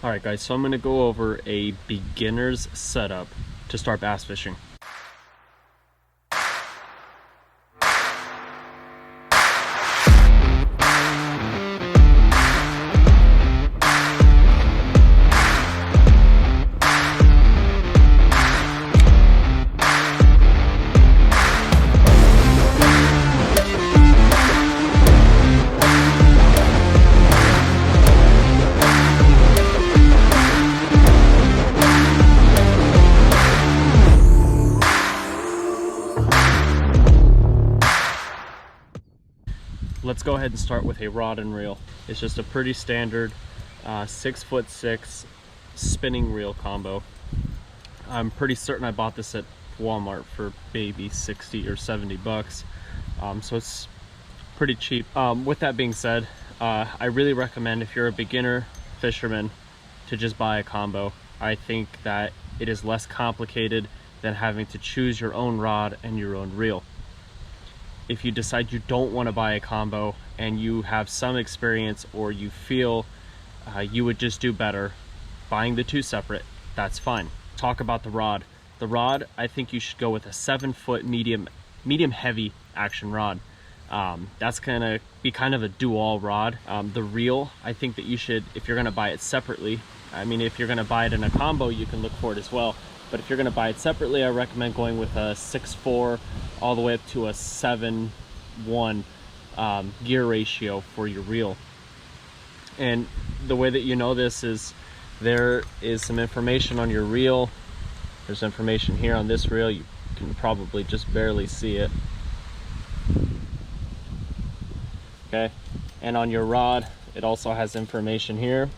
All right, guys, so I'm gonna go over a beginner's setup to start bass fishing. Let's go ahead and start with a rod and reel. It's just a pretty standard 6'6" spinning reel combo. I'm pretty certain I bought this at Walmart for maybe 60 or 70 bucks. So it's pretty cheap. With that being said, I really recommend, if you're a beginner fisherman, to just buy a combo. I think that it is less complicated than having to choose your own rod and your own reel. If you decide you don't want to buy a combo and you have some experience, or you feel you would just do better buying the two separate, that's fine. Talk about the rod. The rod, I think you should go with a 7-foot medium heavy action rod. That's gonna be kind of a do-all rod. The reel, I think that you should, if you're gonna buy it separately, I mean, if you're gonna buy it in a combo, you can look for it as well. But if you're gonna buy it separately, I recommend going with a 6'4" all the way up to a 7'1" gear ratio for your reel. And the way that you know this is, there is some information on your reel. There's information here on this reel. You can probably just barely see it. Okay, and on your rod, it also has information here.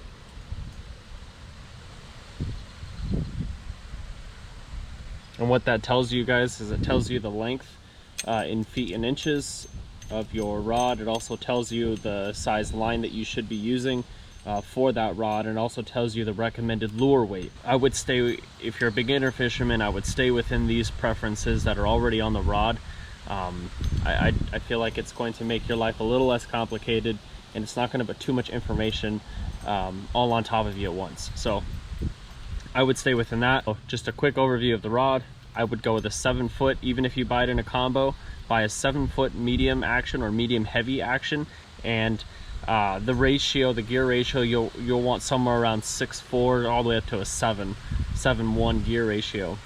And what that tells you guys is, it tells you the length in feet and inches of your rod. It also tells you the size line that you should be using for that rod, and also tells you the recommended lure weight. I would stay, if you're a beginner fisherman, I would stay within these preferences that are already on the rod. I feel like it's going to make your life a little less complicated, and it's not going to put too much information all on top of you at once. So I would stay within that. Just a quick overview of the rod. I would go with a 7-foot, even if you buy it in a combo, buy a 7-foot medium action or medium heavy action, and the ratio, the gear ratio, you'll want somewhere around 6'4" all the way up to a 7'1" gear ratio.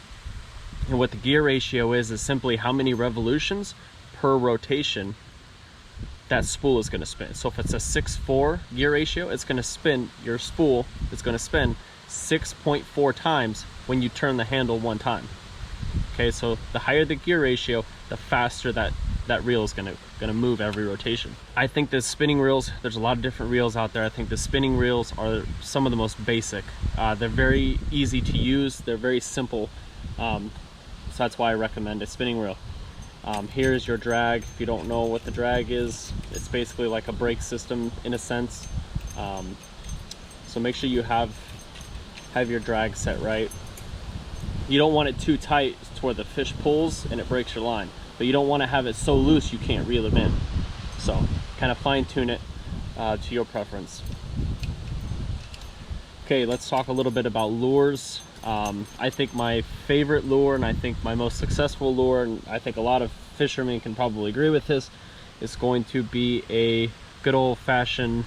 And what the gear ratio is simply how many revolutions per rotation that spool is going to spin. So if it's a 6'4" gear ratio, it's going to spin, your spool is going to spin 6.4 times when you turn the handle one time. Okay, so the higher the gear ratio, the faster that reel is gonna move every rotation. I think the spinning reels, there's a lot of different reels out there. I think the spinning reels are some of the most basic. They're very easy to use. They're very simple. So that's why I recommend a spinning reel. Here's your drag. If you don't know what the drag is, it's basically like a brake system in a sense. So make sure you have your drag set right. You don't want it too tight to where the fish pulls and it breaks your line, but you don't want to have it so loose you can't reel them in. So kind of fine tune it to your preference. Okay, let's talk a little bit about lures. I think my favorite lure, and I think my most successful lure, and I think a lot of fishermen can probably agree with this, is going to be a good old-fashioned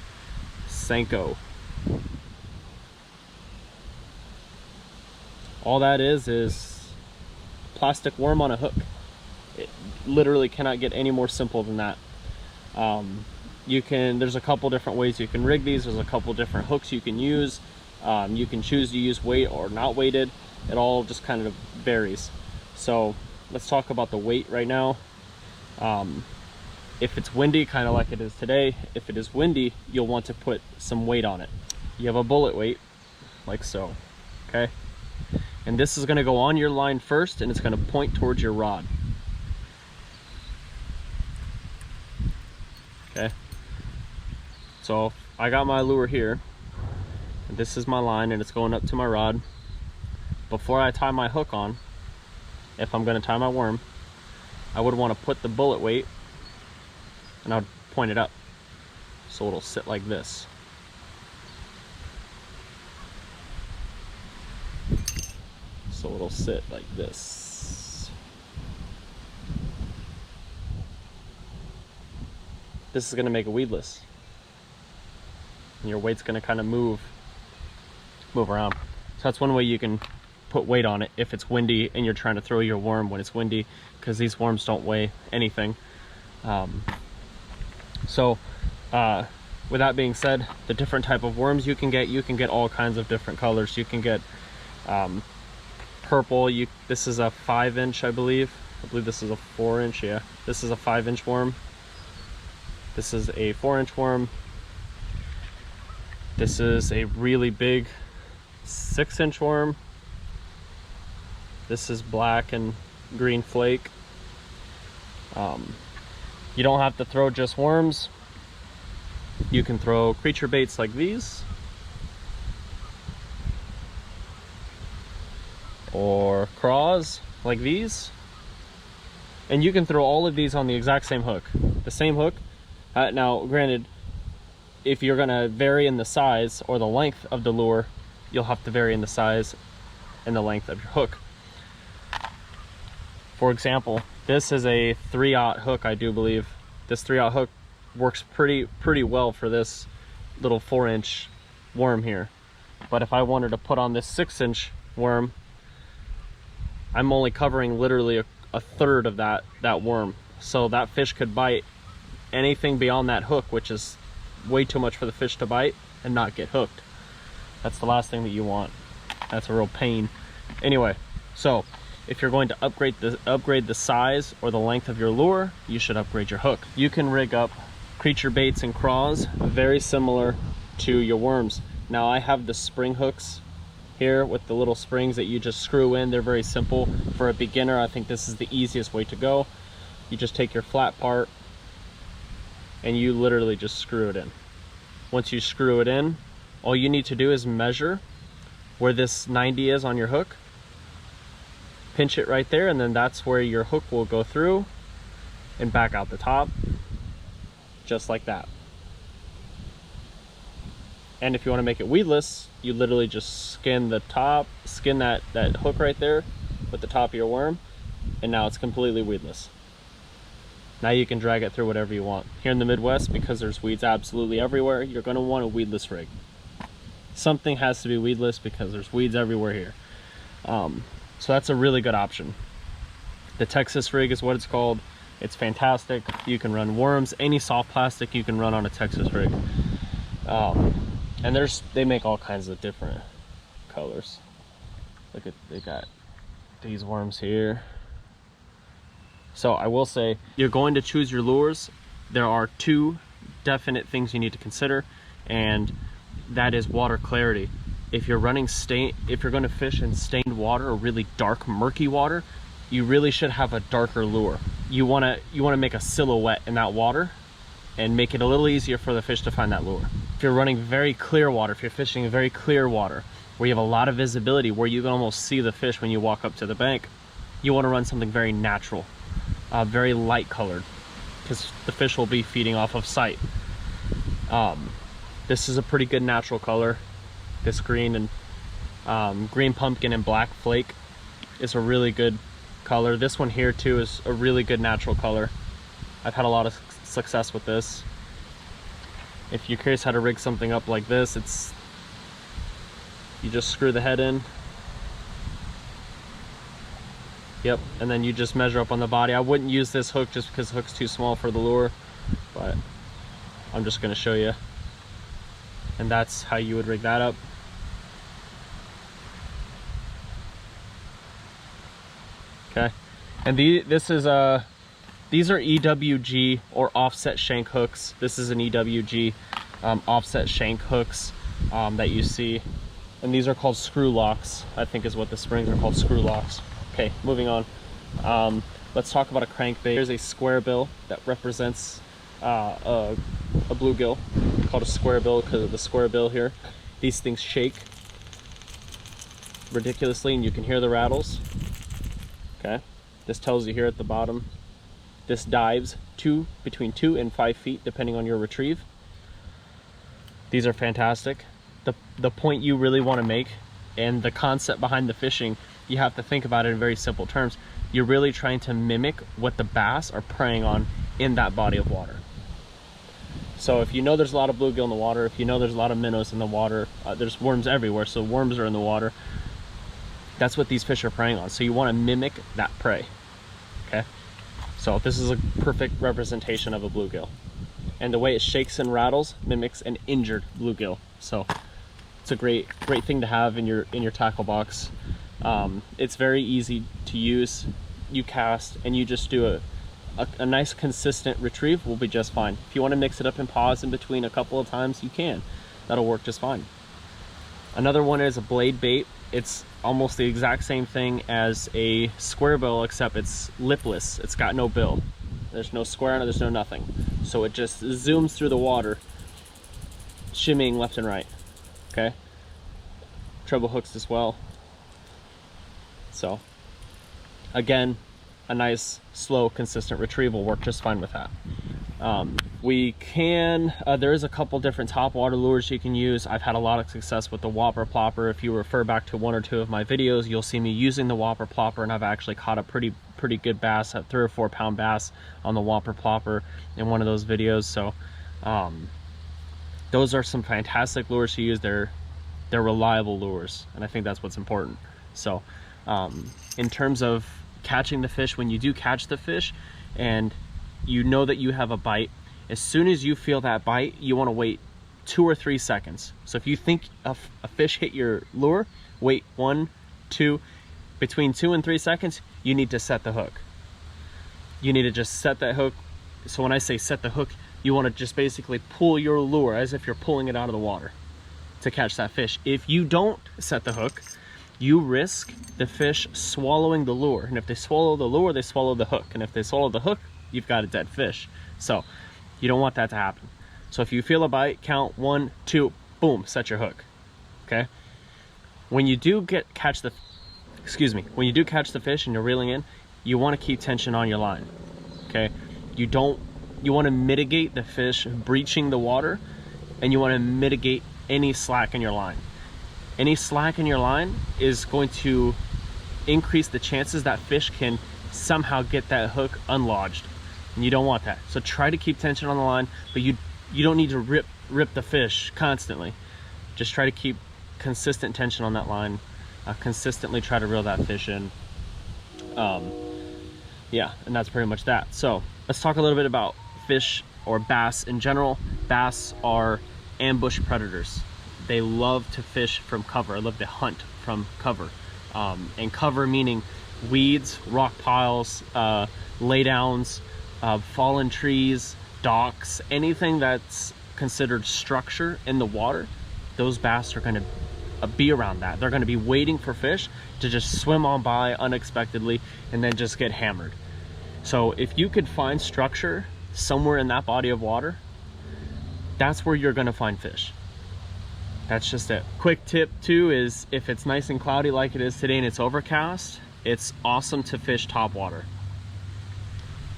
Senko. All that is plastic worm on a hook. It literally cannot get any more simple than that. There's a couple different ways you can rig these. There's a couple different hooks you can use. You can choose to use weight or not weighted. It all just kind of varies. So let's talk about the weight right now. If it's windy, kind of like it is today, if it is windy, you'll want to put some weight on it. You have a bullet weight, like so, okay? And this is going to go on your line first, and it's going to point towards your rod. Okay, so I got my lure here, and this is my line, and it's going up to my rod. Before I tie my hook on, if I'm going to tie my worm, I would want to put the bullet weight, and I would point it up so it'll sit like this. So it'll sit like this. This is going to make it weedless. And your weight's going to kind of move around. So that's one way you can put weight on it if it's windy and you're trying to throw your worm when it's windy, because these worms don't weigh anything. With that being said, the different type of worms you can get all kinds of different colors. You can get purple. This is a 5-inch, I believe this is a 4-inch. Yeah, this is a 5-inch worm. This is a 4-inch worm. This is a really big 6-inch worm. This is black and green flake. You don't have to throw just worms. You can throw creature baits like these, or craws like these, and you can throw all of these on the exact same hook. The same hook. Now, granted, if you're gonna vary in the size or the length of the lure, you'll have to vary in the size and the length of your hook. For example, this is a 3/0 hook, I do believe. This 3/0 hook works pretty well for this little 4-inch worm here. But if I wanted to put on this 6-inch worm, I'm only covering literally a third of that worm. So that fish could bite anything beyond that hook, which is way too much for the fish to bite, and not get hooked. That's the last thing that you want. That's a real pain. Anyway, so if you're going to upgrade the size or the length of your lure, you should upgrade your hook. You can rig up creature baits and craws very similar to your worms. Now, I have the spring hooks here with the little springs that you just screw in. They're very simple. For a beginner, I think this is the easiest way to go. You just take your flat part and you literally just screw it in. Once you screw it in, all you need to do is measure where this 90 is on your hook, pinch it right there, and then that's where your hook will go through and back out the top, just like that. And if you want to make it weedless, you literally just skin the top, skin that hook right there with the top of your worm, and now it's completely weedless. Now you can drag it through whatever you want. Here in the Midwest, because there's weeds absolutely everywhere, you're going to want a weedless rig. Something has to be weedless because there's weeds everywhere here. So that's a really good option. The Texas rig is what it's called. It's fantastic. You can run worms, any soft plastic you can run on a Texas rig. And they make all kinds of different colors. Look at, they got these worms here. So I will say, you're going to choose your lures. There are two definite things you need to consider, and that is water clarity. If you're running if you're going to fish in stained water or really dark, murky water, you really should have a darker lure. You want to make a silhouette in that water and make it a little easier for the fish to find that lure. If you're running very clear water, if you're fishing in very clear water where you have a lot of visibility, where you can almost see the fish when you walk up to the bank, you want to run something very natural, very light colored, because the fish will be feeding off of sight. This is a pretty good natural color. This green and green pumpkin and black flake is a really good color. This one here too is a really good natural color. I've had a lot of success with this. If you're curious how to rig something up like this, you just screw the head in. Yep, and then you just measure up on the body. I wouldn't use this hook just because the hook's too small for the lure, but I'm just going to show you. And that's how you would rig that up. Okay, and these are EWG or offset shank hooks. This is an EWG offset shank hooks that you see, and these are called screw locks, I think is what the springs are called, screw locks. Okay, moving on. Let's talk about a crankbait. Here's a square bill that represents a bluegill, called a square bill because of the square bill here. These things shake ridiculously and you can hear the rattles. Okay, this tells you here at the bottom, this dives between 2 and 5 feet depending on your retrieve. These are fantastic. The point you really want to make, and the concept behind the fishing, you have to think about it in very simple terms. You're really trying to mimic what the bass are preying on in that body of water. So if you know there's a lot of bluegill in the water, if you know there's a lot of minnows in the water, there's worms everywhere, so worms are in the water. That's what these fish are preying on. So you want to mimic that prey, okay? So this is a perfect representation of a bluegill. And the way it shakes and rattles mimics an injured bluegill. So it's a great thing to have in your tackle box. It's very easy to use. You cast and you just do a nice consistent retrieve will be just fine. If you want to mix it up and pause in between a couple of times, you can. That'll work just fine. Another one is a blade bait. It's almost the exact same thing as a square bill, except it's lipless. It's got no bill. There's no square on it, there's no nothing. So it just zooms through the water, shimmying left and right, okay? Treble hooks as well. So, again, a nice, slow, consistent retrieve will work just fine with that. There is a couple different top water lures you can use. I've had a lot of success with the Whopper Plopper. If you refer back to 1 or 2 of my videos, you'll see me using the Whopper Plopper, and I've actually caught a pretty good bass, a 3 or 4 pound bass on the Whopper Plopper in one of those videos. So those are some fantastic lures to use. They're reliable lures, and I think that's what's important. So in terms of catching the fish, when you do catch the fish and you know that you have a bite, as soon as you feel that bite, you want to wait 2 or 3 seconds. So if you think a fish hit your lure, wait 1, 2, between 2 and 3 seconds, you need to set the hook. You need to just set that hook. So when I say set the hook, you want to just basically pull your lure as if you're pulling it out of the water to catch that fish. If you don't set the hook, you risk the fish swallowing the lure. And if they swallow the lure, they swallow the hook. And if they swallow the hook, you've got a dead fish. So you don't want that to happen. So if you feel a bite, count 1, 2, boom, set your hook, okay? When you do catch the fish and you're reeling in, you want to keep tension on your line, okay? You want to mitigate the fish breaching the water, and you want to mitigate any slack in your line. Any slack in your line is going to increase the chances that fish can somehow get that hook unlodged, and you don't want that. So try to keep tension on the line, but you don't need to rip the fish constantly. Just try to keep consistent tension on that line. Consistently try to reel that fish in. Yeah, and that's pretty much that. So let's talk a little bit about fish or bass in general. Bass are ambush predators. They love to fish from cover. I love to hunt from cover. And cover meaning weeds, rock piles, laydowns, fallen trees, docks, anything that's considered structure in the water. Those bass are going to be around that. They're going to be waiting for fish to just swim on by unexpectedly and then just get hammered. So if you could find structure somewhere in that body of water, that's where you're going to find fish. That's just it. Quick tip too is if it's nice and cloudy like it is today and it's overcast, it's awesome to fish top water.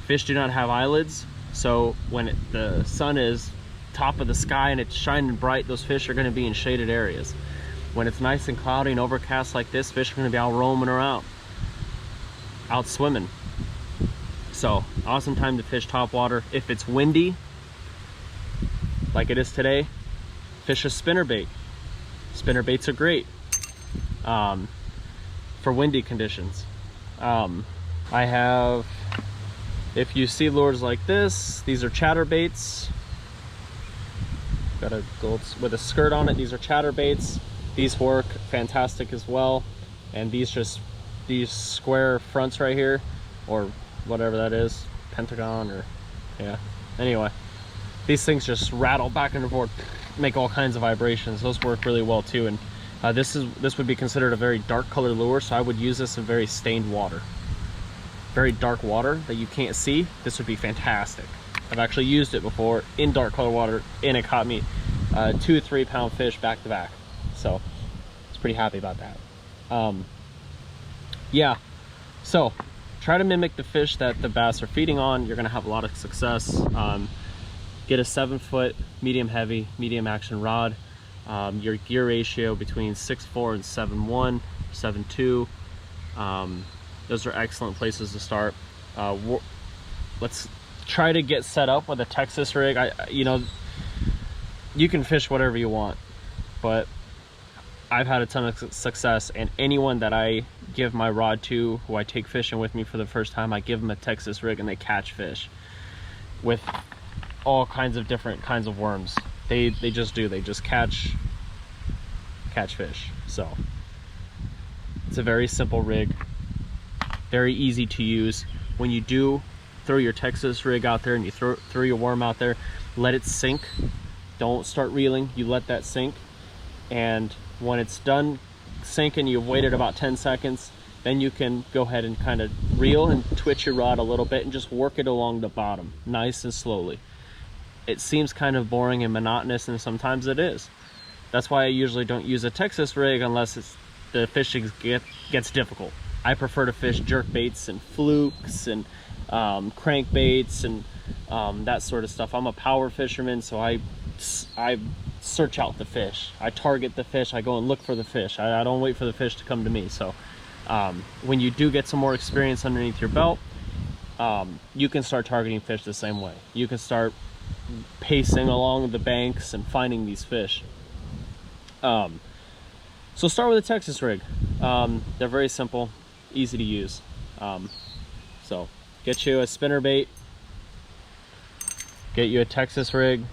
Fish do not have eyelids, so when the sun is top of the sky and it's shining bright, those fish are going to be in shaded areas. When it's nice and cloudy and overcast like this, fish are going to be out roaming around, out swimming. So awesome time to fish top water. If it's windy like it is today, fish a spinnerbait. Spinnerbaits are great for windy conditions. I have, if you see lures like this, these are chatterbaits. Got a gold with a skirt on it. These are chatterbaits. These work fantastic as well. And these square fronts right here, or whatever that is, pentagon, or yeah. Anyway, these things just rattle back and forth, make all kinds of vibrations. Those work really well too. And this would be considered a very dark colored lure, so I would use this in very stained water, very dark water that you can't see. This would be fantastic. I've actually used it before in dark colored water, and it caught me 2 3 pound fish back to back. So I was pretty happy about that. Yeah, so try to mimic the fish that the bass are feeding on. You're gonna have a lot of success. Get a 7-foot medium heavy, medium action rod. Your gear ratio between 6'4" and 7'1", 7'2". Those are excellent places to start. Let's try to get set up with a Texas rig. You know, you can fish whatever you want, but I've had a ton of success, and anyone that I give my rod to, who I take fishing with me for the first time, I give them a Texas rig and they catch fish with all kinds of different kinds of worms. They just do. They just catch fish. So it's a very simple rig, very easy to use. When you do throw your Texas rig out there and you throw your worm out there, let it sink. Don't start reeling. You let that sink, and when it's done sinking, you've waited about 10 seconds, then you can go ahead and kind of reel and twitch your rod a little bit and just work it along the bottom, nice and slowly. It seems kind of boring and monotonous, and sometimes it is. That's why I usually don't use a Texas rig unless the fishing gets difficult. I prefer to fish jerk baits and flukes and crankbaits and that sort of stuff. I'm a power fisherman, so I search out the fish. I target the fish. I go and look for the fish. I don't wait for the fish to come to me. So when you do get some more experience underneath your belt, you can start targeting fish the same way. You can start pacing along the banks and finding these fish. So start with a Texas rig. They're very simple, easy to use. So get you a spinnerbait, get you a Texas rig,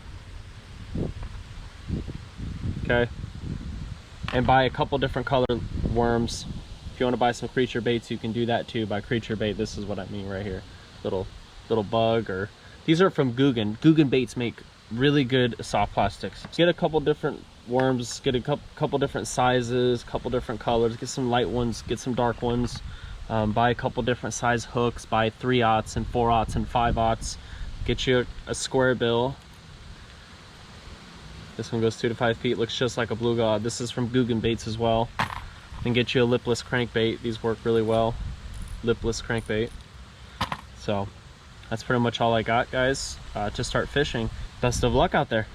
okay, and buy a couple different colored worms. If you want to buy some creature baits, you can do that too. By creature bait, this is what I mean right here, little bug, or these are from Googan. Googan baits make really good soft plastics. Get a couple different worms, get a couple different sizes, couple different colors, get some light ones, get some dark ones. Buy a couple different size hooks, buy 3/0 and 4/0 and 5/0. Get you a square bill. This one goes 2 to 5 feet, looks just like a blue god. This is from Googan baits as well. And get you a lipless crankbait. These work really well. Lipless crankbait. So that's pretty much all I got, guys, to start fishing. Best of luck out there.